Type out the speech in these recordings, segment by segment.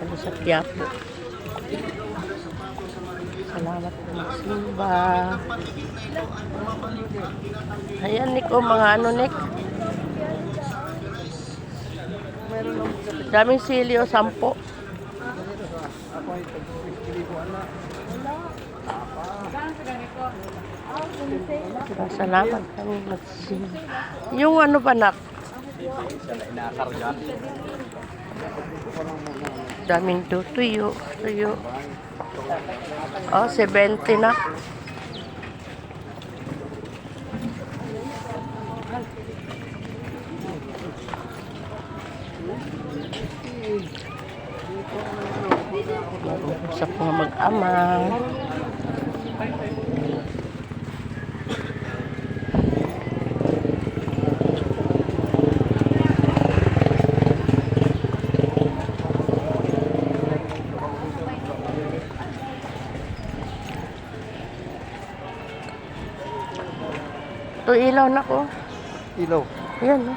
Ano sa Quiapo. Salamat po magsimba. Ayan, Nick. O, mga ano, Nick. Daming sili o, 10. Salamat kami magsimba. Yung ano ba, nak? Daming tuyo. Oh, 70 na. Usap mga mag-ama. Ito ilaw na ko. Ilaw. Ayan, no?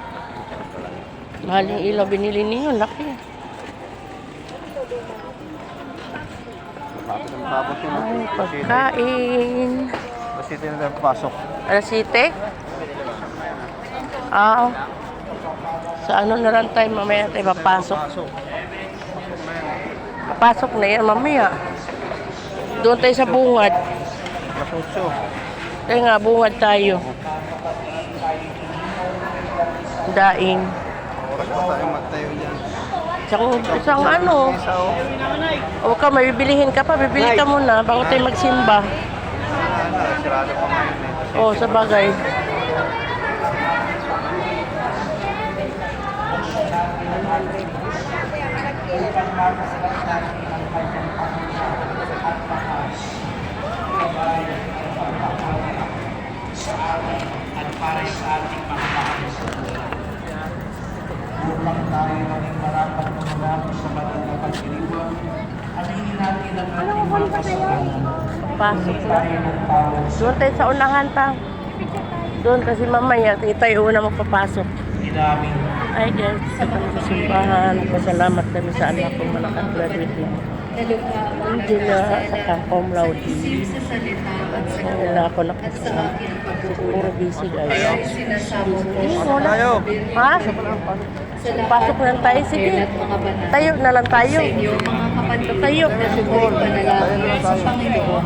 Mahal yung ilaw binili niyo. Laki. Ay, pagkain. Kasi ito na pasok. Alas 7? Ah, sa ano na lang tayo mamaya tayo papasok. Papasok na yan mamaya. Doon tayo sa bungad. Masutso. Tayo nga, bungad tayo. Daing. Oras pa tayo magtayo dyan. Isang ano. O ka, may bibilihin ka pa. Bibili ka muna bago tayo magsimba. Sirado pa ngayon eh. O, sa bagay. At para sa ating upang tayo maging marapat na mula sa banal na pagdiriwang at hindi natin ang ating mga kasalanan. Pasok na. Doon tayo sa unahan ta. Doon kasi mamaya tayo una magpapasok. Inamin. Ay guys, sa simbahan. Pasalamat kami sa anak kong nakagraduate na. Angela, saka cum laude. Wala ako nakasama. Puro busy guys. Wala. Ha? Pasok na lang tayo. Sige. Tayo na lang tayo. Tayo. Panalangin sa Panginoon.